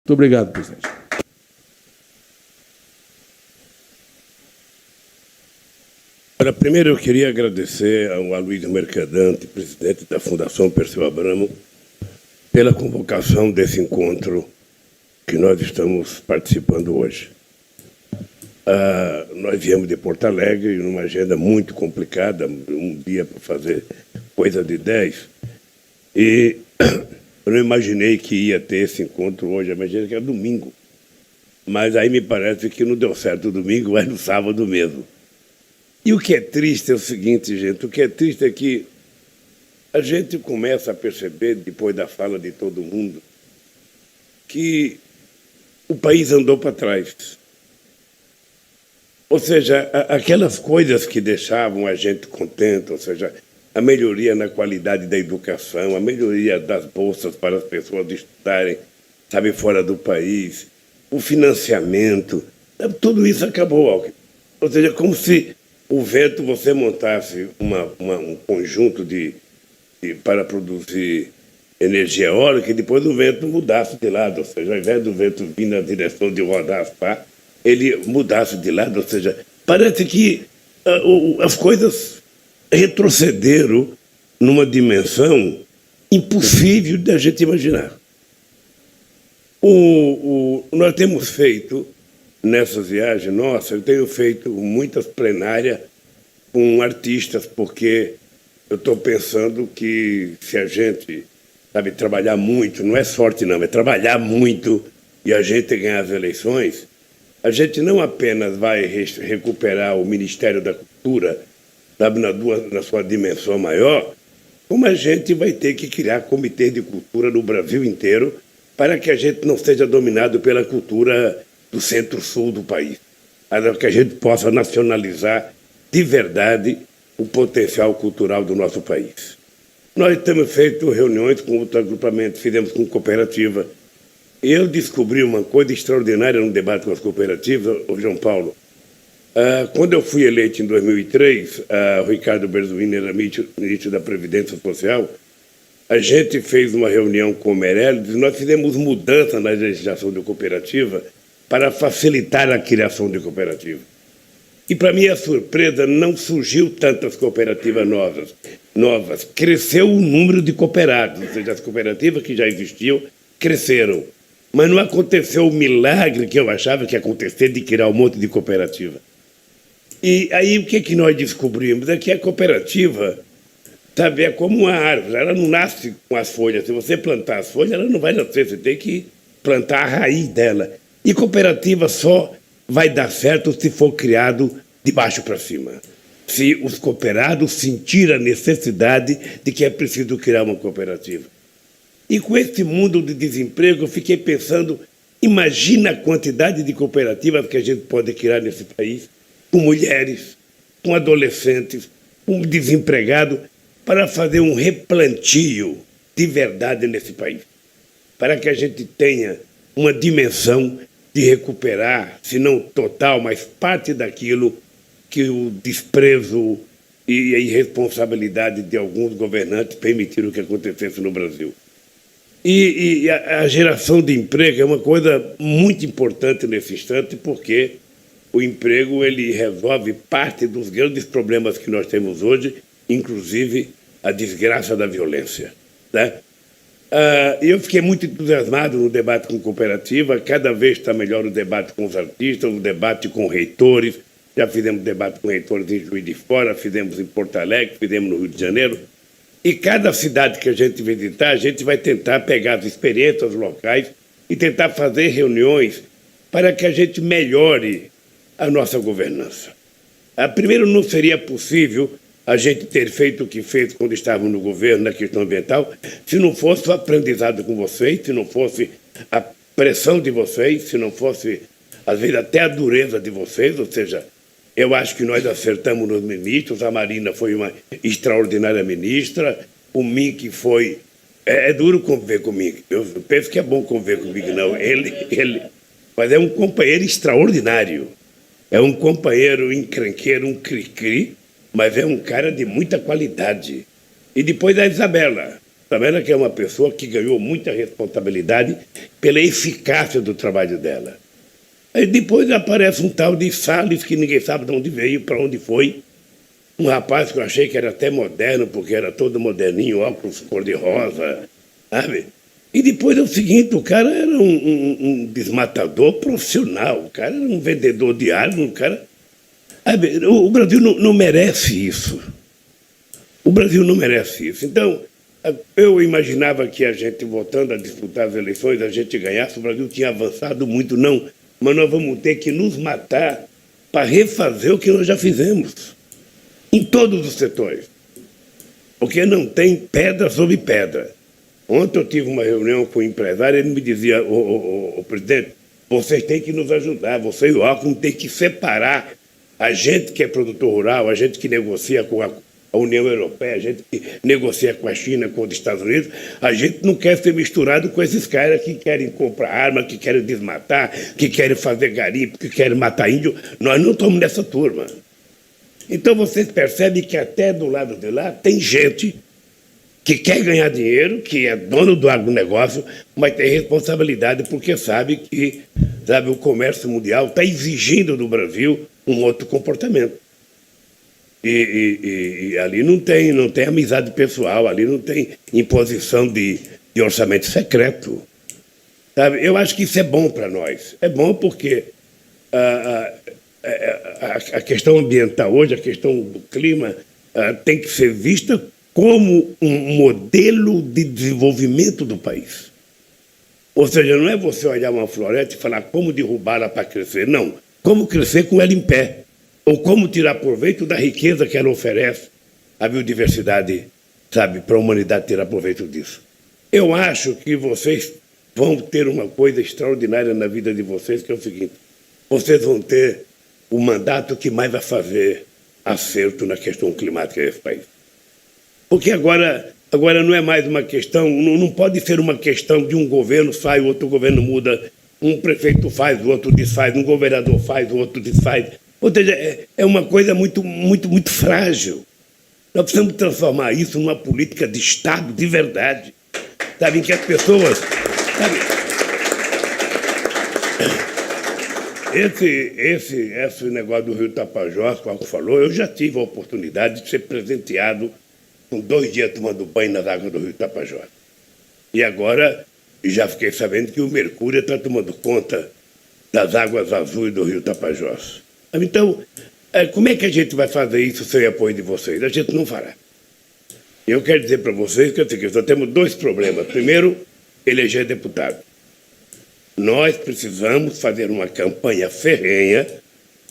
Muito obrigado, presidente. Olha, primeiro eu queria agradecer ao Aloysio Mercadante, presidente da Fundação Perseu Abramo, pela convocação desse encontro que nós estamos participando hoje. Nós viemos de Porto Alegre, numa agenda muito complicada, um dia para fazer coisa de 10, e eu não imaginei que ia ter esse encontro hoje, eu imaginei que era domingo. Mas aí me parece que não deu certo o domingo, mas no sábado mesmo. E o que é triste é o seguinte, gente, o que é triste é que a gente começa a perceber, depois da fala de todo mundo, que o país andou para trás. Ou seja, aquelas coisas que deixavam a gente contente, ou seja, a melhoria na qualidade da educação, a melhoria das bolsas para as pessoas estudarem, sabe, fora do país, o financiamento, tudo isso acabou, Alckmin. Ou seja, como se o vento, você montasse um conjunto para produzir energia eólica e depois o vento mudasse de lado, ou seja, ao invés do vento vir na direção de rodar, ele mudasse de lado, ou seja, parece que as coisas retrocederam numa dimensão impossível de a gente imaginar. Nós temos feito, nessas viagens nossas, eu tenho feito muitas plenárias com artistas, porque eu estou pensando que se a gente, sabe, trabalhar muito, não é sorte não, é trabalhar muito e a gente ganhar as eleições, a gente não apenas vai recuperar o Ministério da Cultura, sabe, na sua dimensão maior, como a gente vai ter que criar comitês de cultura no Brasil inteiro para que a gente não seja dominado pela cultura do centro-sul do país, para que a gente possa nacionalizar de verdade o potencial cultural do nosso país. Nós temos feito reuniões com outros agrupamentos, fizemos com cooperativa. Eu descobri uma coisa extraordinária no debate com as cooperativas, João Paulo. Quando eu fui eleito em 2003, o Ricardo Berzoini era ministro da Previdência Social, a gente fez uma reunião com o Meirelles e nós fizemos mudança na legislação de cooperativa para facilitar a criação de cooperativa. E, para minha surpresa, não surgiu tantas cooperativas novas. Cresceu o número de cooperados, ou seja, as cooperativas que já existiam cresceram. Mas não aconteceu o milagre que eu achava que ia acontecer de criar um monte de cooperativa. E aí o que nós descobrimos? É que a cooperativa, sabe, é como uma árvore, ela não nasce com as folhas. Se você plantar as folhas, ela não vai nascer, você tem que plantar a raiz dela. E cooperativa só vai dar certo se for criado de baixo para cima. Se os cooperados sentirem a necessidade de que é preciso criar uma cooperativa. E com esse mundo de desemprego, eu fiquei pensando, imagina a quantidade de cooperativas que a gente pode criar nesse país, com mulheres, com adolescentes, com desempregados, para fazer um replantio de verdade nesse país. Para que a gente tenha uma dimensão de recuperar, se não total, mas parte daquilo que o desprezo e a irresponsabilidade de alguns governantes permitiram que acontecesse no Brasil. E a geração de emprego é uma coisa muito importante nesse instante, porque o emprego ele resolve parte dos grandes problemas que nós temos hoje, inclusive a desgraça da violência, né? Eu fiquei muito entusiasmado no debate com cooperativa, cada vez está melhor o debate com os artistas, o debate com reitores, já fizemos debate com reitores em Juiz de Fora, fizemos em Porto Alegre, fizemos no Rio de Janeiro, e cada cidade que a gente visitar, a gente vai tentar pegar as experiências locais e tentar fazer reuniões para que a gente melhore a nossa governança. Primeiro, não seria possível a gente ter feito o que fez quando estávamos no governo na questão ambiental, se não fosse o aprendizado com vocês, se não fosse a pressão de vocês, se não fosse, às vezes, até a dureza de vocês, ou seja, eu acho que nós acertamos nos ministros, a Marina foi uma extraordinária ministra, o Mink foi... É duro conviver com o Mink, eu penso que é bom conviver com o Mink, não, mas é um companheiro extraordinário, é um companheiro encrenqueiro, um cri-cri, mas é um cara de muita qualidade. E depois a Isabela. Tabela que é uma pessoa que ganhou muita responsabilidade pela eficácia do trabalho dela. Aí depois aparece um tal de Salles, que ninguém sabe de onde veio, para onde foi. Um rapaz que eu achei que era até moderno, porque era todo moderninho, óculos cor-de-rosa, sabe? E depois é o seguinte, o cara era um desmatador profissional, o cara era um vendedor de armas, o cara... Sabe? O Brasil não merece isso. O Brasil não merece isso. Então, eu imaginava que a gente, voltando a disputar as eleições, a gente ganhasse, o Brasil tinha avançado muito, não. Mas nós vamos ter que nos matar para refazer o que nós já fizemos, em todos os setores. Porque não tem pedra sobre pedra. Ontem eu tive uma reunião com um empresário, ele me dizia, o presidente, vocês têm que nos ajudar, você e o Alckmin têm que separar a gente que é produtor rural, a gente que negocia com a União Europeia, a gente que negocia com a China, com os Estados Unidos, a gente não quer ser misturado com esses caras que querem comprar arma, que querem desmatar, que querem fazer garimpo, que querem matar índio. Nós não estamos nessa turma. Então vocês percebem que até do lado de lá tem gente que quer ganhar dinheiro, que é dono do agronegócio, mas tem responsabilidade porque sabe que o comércio mundial está exigindo do Brasil um outro comportamento. E ali não tem amizade pessoal, ali não tem imposição de orçamento secreto. Sabe? Eu acho que isso é bom para nós. É bom porque a questão ambiental hoje, a questão do clima, tem que ser vista como um modelo de desenvolvimento do país. Ou seja, não é você olhar uma floresta e falar como derrubá-la para crescer, não. Como crescer com ela em pé. Ou como tirar proveito da riqueza que ela oferece à biodiversidade, sabe, para a humanidade tirar proveito disso. Eu acho que vocês vão ter uma coisa extraordinária na vida de vocês, que é o seguinte, vocês vão ter o mandato que mais vai fazer acerto na questão climática desse país. Porque agora não é mais uma questão, não pode ser uma questão de um governo sai, o outro governo muda, um prefeito faz, o outro desfaz, um governador faz, o outro desfaz. Ou seja, é uma coisa muito frágil. Nós precisamos transformar isso numa política de Estado de verdade, sabe, em que as pessoas... Sabe, esse negócio do Rio Tapajós, como falou, eu já tive a oportunidade de ser presenteado com 2 dias tomando banho nas águas do Rio Tapajós. E agora já fiquei sabendo que o Mercúrio está tomando conta das águas azuis do Rio Tapajós. Então, como é que a gente vai fazer isso sem apoio de vocês? A gente não fará. Eu quero dizer para vocês que nós temos 2 problemas. Primeiro, eleger deputado. Nós precisamos fazer uma campanha ferrenha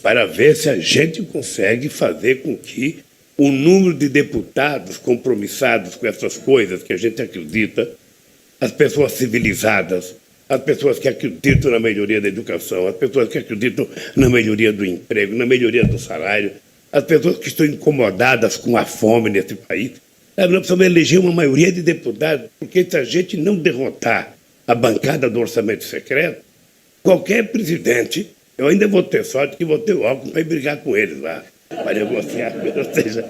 para ver se a gente consegue fazer com que o número de deputados compromissados com essas coisas que a gente acredita, as pessoas civilizadas, as pessoas que acreditam na melhoria da educação, as pessoas que acreditam na melhoria do emprego, na melhoria do salário, as pessoas que estão incomodadas com a fome nesse país. Nós precisamos eleger uma maioria de deputados, porque se a gente não derrotar a bancada do orçamento secreto, qualquer presidente, eu ainda vou ter sorte que vou ter o Alckmin para ir brigar com eles lá, para negociar. Ou seja,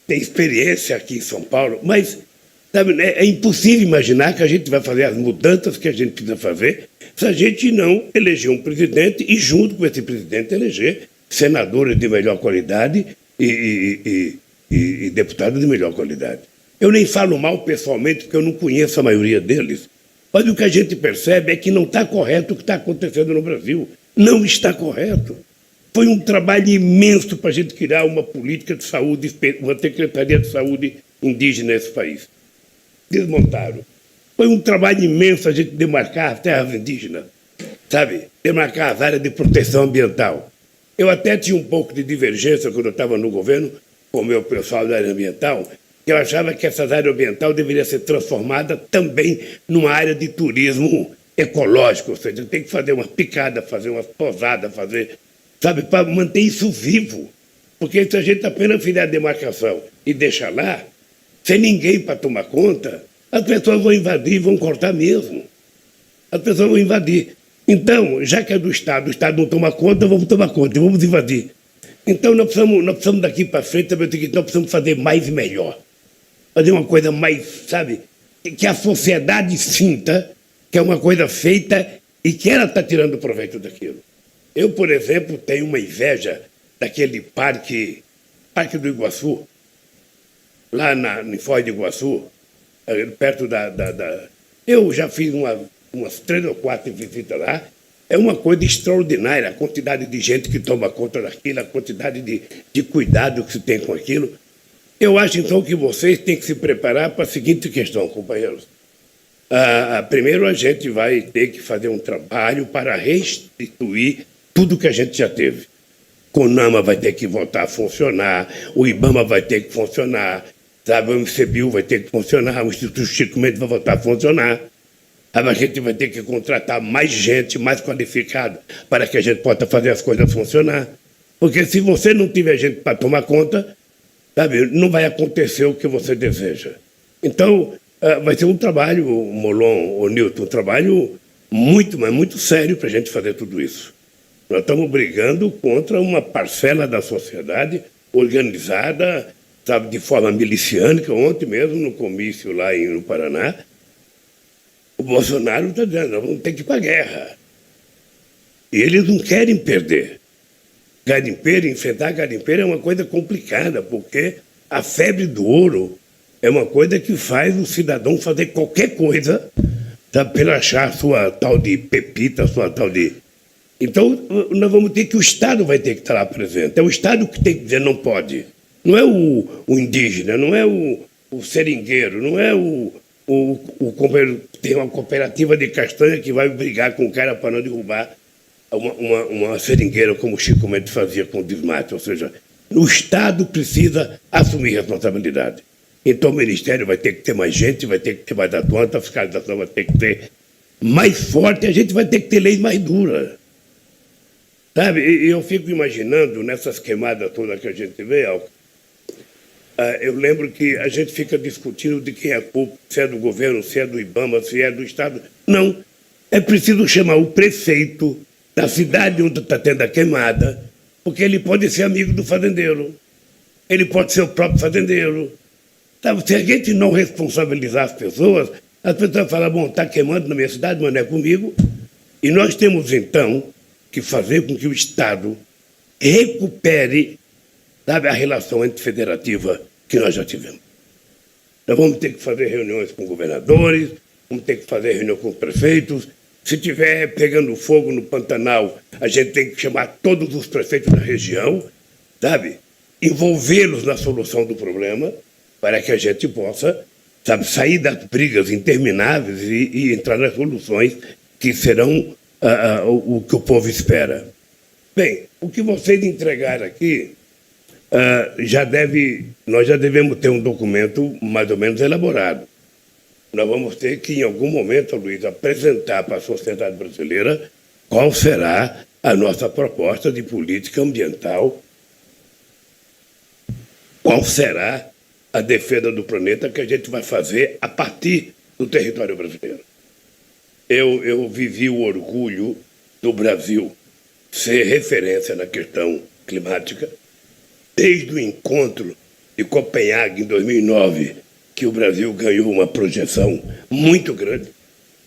tem experiência aqui em São Paulo, mas... Sabe, é impossível imaginar que a gente vai fazer as mudanças que a gente precisa fazer se a gente não eleger um presidente e, junto com esse presidente, eleger senadores de melhor qualidade e deputados de melhor qualidade. Eu nem falo mal pessoalmente, porque eu não conheço a maioria deles, mas o que a gente percebe é que não está correto o que está acontecendo no Brasil. Não está correto. Foi um trabalho imenso para a gente criar uma política de saúde, uma secretaria de saúde indígena nesse país. Desmontaram. Foi um trabalho imenso a gente demarcar as terras indígenas, sabe? Demarcar as áreas de proteção ambiental. Eu até tinha um pouco de divergência quando eu estava no governo com o meu pessoal da área ambiental, que eu achava que essa área ambiental deveria ser transformada também numa área de turismo ecológico, ou seja, tem que fazer uma picada, fazer umas pousadas, sabe, para manter isso vivo. Porque se a gente apenas fizer a demarcação e deixar lá, sem ninguém para tomar conta, as pessoas vão invadir, vão cortar mesmo. As pessoas vão invadir. Então, já que é do Estado, o Estado não toma conta, vamos tomar conta, vamos invadir. Então, nós precisamos daqui para frente, nós precisamos fazer mais e melhor. Fazer uma coisa mais, sabe, que a sociedade sinta que é uma coisa feita e que ela está tirando proveito daquilo. Eu, por exemplo, tenho uma inveja daquele parque do Iguaçu, lá em Foz do Iguaçu, perto Eu já fiz umas 3 ou 4 visitas lá. É uma coisa extraordinária, a quantidade de gente que toma conta daquilo, a quantidade de cuidado que se tem com aquilo. Eu acho, então, que vocês têm que se preparar para a seguinte questão, companheiros. Primeiro, a gente vai ter que fazer um trabalho para restituir tudo que a gente já teve. O CONAMA vai ter que voltar a funcionar, o IBAMA vai ter que funcionar, sabe, o MCBio vai ter que funcionar, o Instituto Chico Mendes vai voltar a funcionar. A gente vai ter que contratar mais gente, mais qualificada, para que a gente possa fazer as coisas funcionar. Porque se você não tiver gente para tomar conta, sabe, não vai acontecer o que você deseja. Então, vai ser um trabalho, Molon, ou Newton, um trabalho muito, mas muito sério para a gente fazer tudo isso. Nós estamos brigando contra uma parcela da sociedade organizada, sabe, de forma miliciânica. Ontem mesmo, no comício lá no Paraná, o Bolsonaro está dizendo, nós vamos ter que ir para a guerra. E eles não querem perder. Garimpeiro, enfrentar garimpeiro é uma coisa complicada, porque a febre do ouro é uma coisa que faz o cidadão fazer qualquer coisa, sabe, para achar sua tal de pepita, sua tal de... Então, nós vamos ter que... O Estado vai ter que estar lá presente. É o Estado que tem que dizer não pode. Não é o indígena, não é o seringueiro, não é tem uma cooperativa de castanha que vai brigar com o cara para não derrubar uma seringueira, como o Chico Mendes fazia com o desmate. Ou seja, o Estado precisa assumir responsabilidade. Então o Ministério vai ter que ter mais gente, vai ter que ter mais atuante, a fiscalização vai ter que ter mais forte, a gente vai ter que ter leis mais duras. Sabe, eu fico imaginando, nessas queimadas todas que a gente vê, eu lembro que a gente fica discutindo de quem é a culpa, se é do governo, se é do IBAMA, se é do Estado. Não, é preciso chamar o prefeito da cidade onde está tendo a queimada, porque ele pode ser amigo do fazendeiro, ele pode ser o próprio fazendeiro. Sabe, se a gente não responsabilizar as pessoas vão falar, bom, está queimando na minha cidade, mas não é comigo. E nós temos, então, que fazer com que o Estado recupere, sabe, a relação antifederativa que nós já tivemos. Nós vamos ter que fazer reuniões com governadores, vamos ter que fazer reunião com prefeitos. Se estiver pegando fogo no Pantanal, a gente tem que chamar todos os prefeitos da região, sabe, envolvê-los na solução do problema, para que a gente possa, sabe, sair das brigas intermináveis e entrar nas soluções que serão o que o povo espera. Bem, o que vocês entregaram aqui, nós já devemos ter um documento mais ou menos elaborado. Nós vamos ter que, em algum momento, Luiz, apresentar para a sociedade brasileira qual será a nossa proposta de política ambiental, qual será a defesa do planeta que a gente vai fazer a partir do território brasileiro. Eu vivi o orgulho do Brasil ser referência na questão climática, desde o encontro de Copenhague, em 2009, que o Brasil ganhou uma projeção muito grande.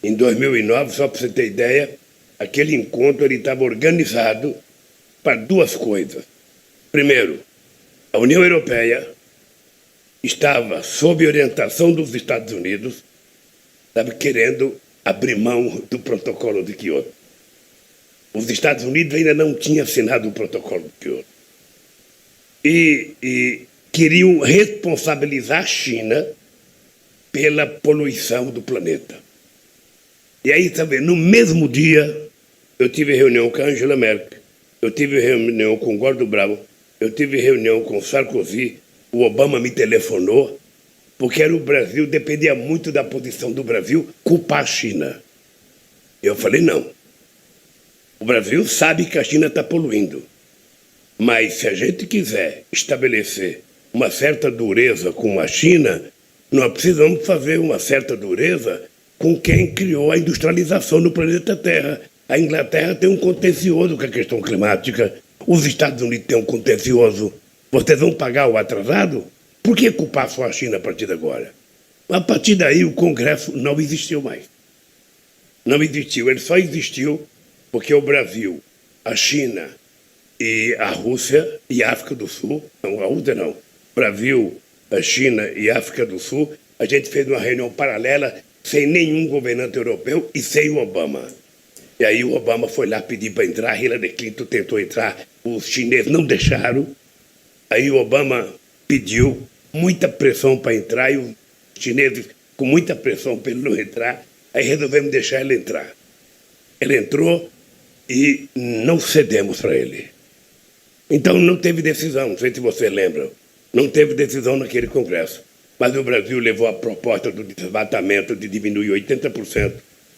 Em 2009, só para você ter ideia, aquele encontro ele estava organizado para 2 coisas. Primeiro, a União Europeia estava sob orientação dos Estados Unidos, estava querendo abrir mão do protocolo de Kyoto. Os Estados Unidos ainda não tinham assinado o protocolo de Kyoto. E queriam responsabilizar a China pela poluição do planeta. E aí, sabe, no mesmo dia, eu tive reunião com a Angela Merkel, eu tive reunião com o Gordon Brown, eu tive reunião com o Sarkozy, o Obama me telefonou, porque era o Brasil, dependia muito da posição do Brasil, culpar a China. Eu falei, não. O Brasil sabe que a China está poluindo, mas se a gente quiser estabelecer uma certa dureza com a China, nós precisamos fazer uma certa dureza com quem criou a industrialização no planeta Terra. A Inglaterra tem um contencioso com a questão climática, os Estados Unidos têm um contencioso. Vocês vão pagar o atrasado? Por que culpar só a China a partir de agora? A partir daí, o Congresso não existiu mais. Não existiu. Ele só existiu porque o Brasil, a China e a Rússia e a África do Sul, não, a Rússia não, Brasil, a China e a África do Sul, a gente fez uma reunião paralela sem nenhum governante europeu e sem o Obama. E aí o Obama foi lá pedir para entrar, Hillary Clinton tentou entrar, os chineses não deixaram. Aí o Obama pediu muita pressão para entrar e os chineses com muita pressão para ele não entrar. Aí resolvemos deixar ele entrar. Ele entrou e não cedemos para ele. Então não teve decisão, não sei se vocês lembram, não teve decisão naquele Congresso. Mas o Brasil levou a proposta do desmatamento de diminuir 80%.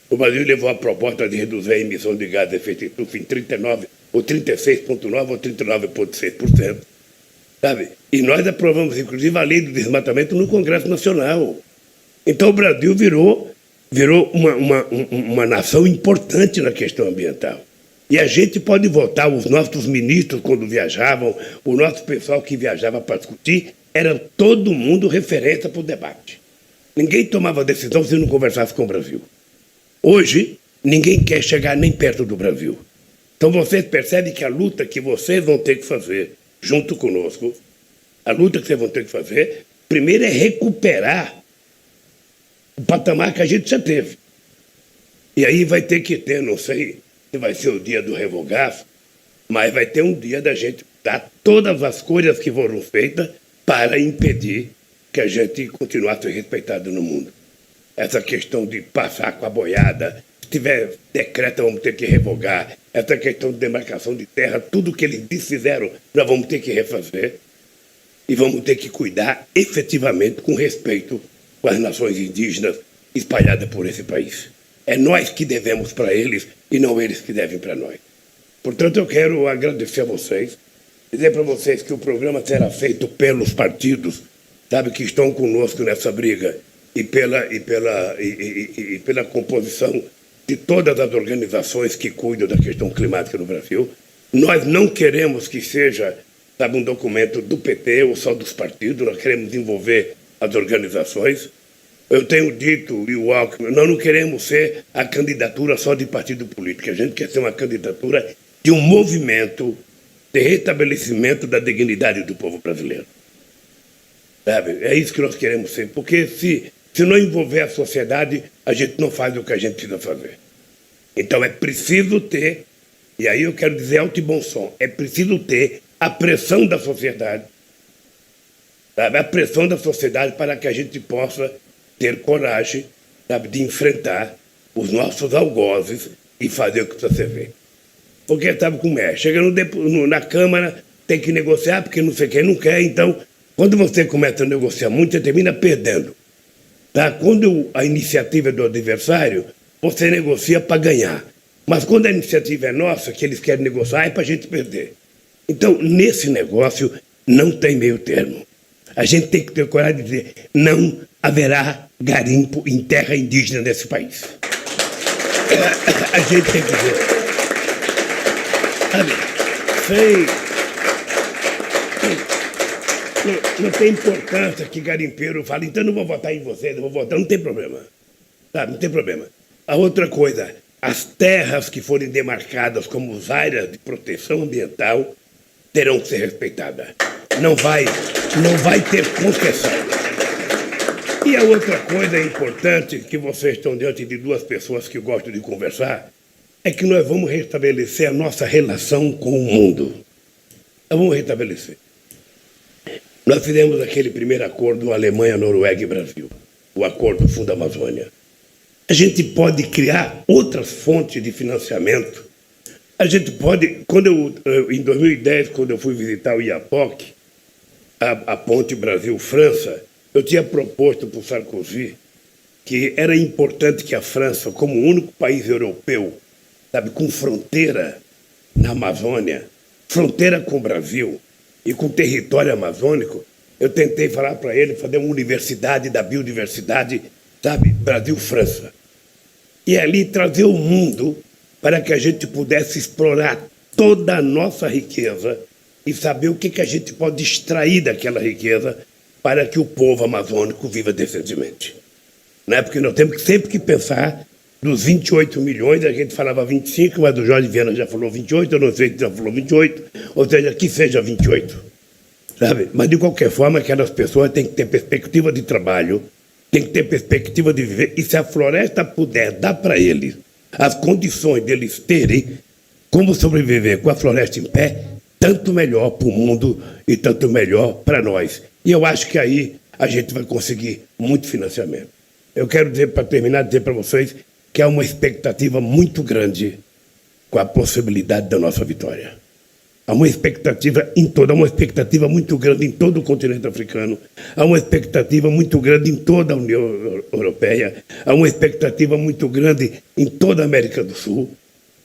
O Brasil levou a proposta de reduzir a emissão de gases de efeito de estufa em 39%, ou 36,9% ou 39,6%. Sabe? E nós aprovamos, inclusive, a lei do desmatamento no Congresso Nacional. Então o Brasil virou uma nação importante na questão ambiental. E a gente pode votar, os nossos ministros, quando viajavam, o nosso pessoal que viajava para discutir, era todo mundo referência para o debate. Ninguém tomava decisão se não conversasse com o Brasil. Hoje, ninguém quer chegar nem perto do Brasil. Então vocês percebem que a luta que vocês vão ter que fazer junto conosco, a luta que vocês vão ter que fazer, primeiro é recuperar o patamar que a gente já teve. E aí vai ter que ter, não sei se vai ser o dia do revogaço, mas vai ter um dia da gente dar todas as coisas que foram feitas para impedir que a gente continuasse respeitado no mundo. Essa questão de passar com a boiada, se tiver decreto, vamos ter que revogar. Essa questão de demarcação de terra, tudo que eles fizeram, nós vamos ter que refazer. E vamos ter que cuidar efetivamente com respeito com as nações indígenas espalhadas por esse país. É nós que devemos para eles e não eles que devem para nós. Portanto, eu quero agradecer a vocês, dizer para vocês que o programa será feito pelos partidos, sabe, que estão conosco nessa briga e pela composição de todas as organizações que cuidam da questão climática no Brasil. Nós não queremos que seja, sabe, um documento do PT ou só dos partidos, nós queremos envolver as organizações. Eu tenho dito, e o Alckmin, nós não queremos ser a candidatura só de partido político, a gente quer ser uma candidatura de um movimento de restabelecimento da dignidade do povo brasileiro. Sabe? É isso que nós queremos ser, porque se não envolver a sociedade, a gente não faz o que a gente precisa fazer. Então é preciso ter, e aí eu quero dizer alto e bom som, é preciso ter a pressão da sociedade, sabe? A pressão da sociedade para que a gente possa ter coragem, sabe, de enfrentar os nossos algozes e fazer o que precisa ser feito. Porque sabe como é? Chega na Câmara, tem que negociar, porque não sei quem não quer, então, quando você começa a negociar muito, você termina perdendo. Tá? Quando a iniciativa é do adversário, você negocia para ganhar. Mas quando a iniciativa é nossa, que eles querem negociar, é para a gente perder. Então, nesse negócio, não tem meio termo. A gente tem que ter coragem de dizer, não haverá garimpo em terra indígena nesse país. A gente tem que dizer. Sabe, não tem importância que garimpeiro fale, então não vou votar em vocês, não vou votar, não tem problema. Sabe, não tem problema. A outra coisa, as terras que forem demarcadas como áreas de proteção ambiental terão que ser respeitadas. Não vai ter concessão. E a outra coisa importante, que vocês estão diante de duas pessoas que gostam de conversar, é que nós vamos restabelecer a nossa relação com o mundo. Nós vamos restabelecer. Nós fizemos aquele primeiro acordo Alemanha, Noruega e Brasil, o Acordo Fundo Amazônia. A gente pode criar outras fontes de financiamento. A gente pode, em 2010, quando eu fui visitar o IAPOC, a ponte Brasil-França, eu tinha proposto para o Sarkozy que era importante que a França, como o único país europeu, sabe, com fronteira na Amazônia, fronteira com o Brasil e com território amazônico, eu tentei falar para ele fazer uma universidade da biodiversidade, sabe, Brasil-França. E ali trazer o mundo para que a gente pudesse explorar toda a nossa riqueza e saber o que a gente pode extrair daquela riqueza para que o povo amazônico viva decentemente. né? Porque nós temos sempre que pensar dos 28 milhões, a gente falava 25, mas o Jorge Viana já falou 28, eu não sei se já falou 28, ou seja, que seja 28, sabe? Mas, de qualquer forma, aquelas pessoas têm que ter perspectiva de trabalho, têm que ter perspectiva de viver, e se a floresta puder dar para eles as condições deles terem como sobreviver com a floresta em pé, tanto melhor para o mundo e tanto melhor para nós. E eu acho que aí a gente vai conseguir muito financiamento. Eu quero dizer, para terminar, dizer para vocês que há uma expectativa muito grande com a possibilidade da nossa vitória. Há uma expectativa há uma expectativa muito grande em todo o continente africano, há uma expectativa muito grande em toda a União Europeia, há uma expectativa muito grande em toda a América do Sul,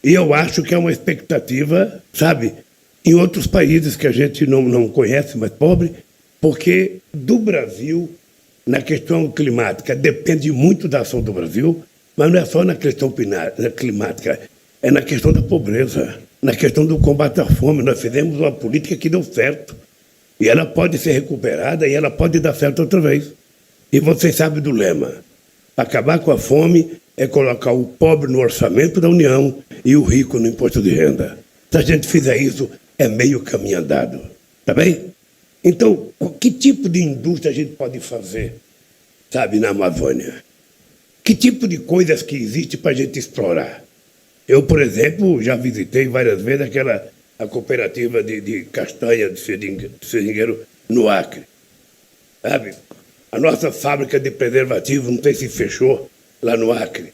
e eu acho que há uma expectativa, sabe, em outros países que a gente não conhece, mas pobre, porque do Brasil, na questão climática, depende muito da ação do Brasil, mas não é só na questão climática, é na questão da pobreza, na questão do combate à fome. Nós fizemos uma política que deu certo, e ela pode ser recuperada, e ela pode dar certo outra vez. E vocês sabem do lema: acabar com a fome é colocar o pobre no orçamento da União e o rico no imposto de renda. Se a gente fizer isso, é meio caminho andado. Tá bem? Então, que tipo de indústria a gente pode fazer, sabe, na Amazônia? Que tipo de coisas que existe para a gente explorar? Eu, por exemplo, já visitei várias vezes a cooperativa de castanha de seringueiro no Acre. Sabe? A nossa fábrica de preservativos, não sei se fechou lá no Acre.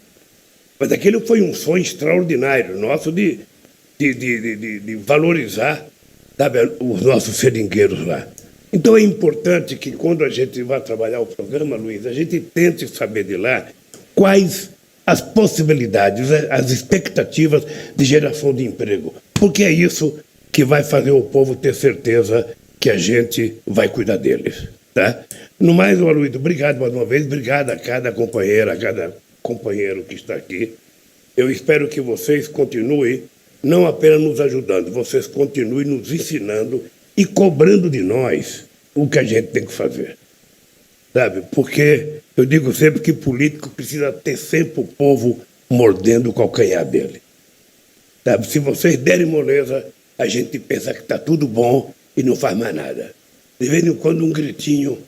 Mas aquilo foi um sonho extraordinário nosso de valorizar, sabe, os nossos seringueiros lá. Então é importante que quando a gente vai trabalhar o programa, Luiz, a gente tente saber de lá quais as possibilidades, as expectativas de geração de emprego. Porque é isso que vai fazer o povo ter certeza que a gente vai cuidar deles. Tá? No mais, Luiz, obrigado mais uma vez, obrigado a cada companheira, a cada companheiro que está aqui. Eu espero que vocês continuem não apenas nos ajudando, vocês continuem nos ensinando e cobrando de nós o que a gente tem que fazer. Sabe? Porque eu digo sempre que político precisa ter sempre o povo mordendo o calcanhar dele. Sabe? Se vocês derem moleza, a gente pensa que está tudo bom e não faz mais nada. De vez em quando um gritinho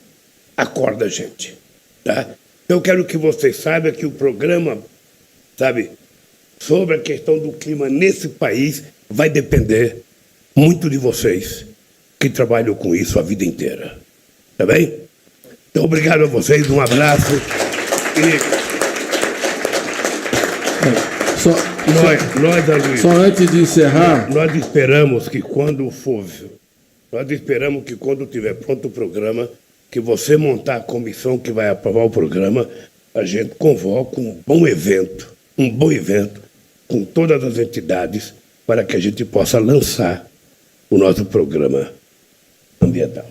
acorda a gente. Tá? Eu quero que vocês saibam que o programa, sabe, sobre a questão do clima nesse país vai depender muito de vocês que trabalham com isso a vida inteira. Tá bem? Então, obrigado a vocês, um abraço. E só antes de encerrar, nós esperamos que quando tiver pronto o programa, que você montar a comissão que vai aprovar o programa, a gente convoca um bom evento com todas as entidades para que a gente possa lançar o nosso programa ambiental.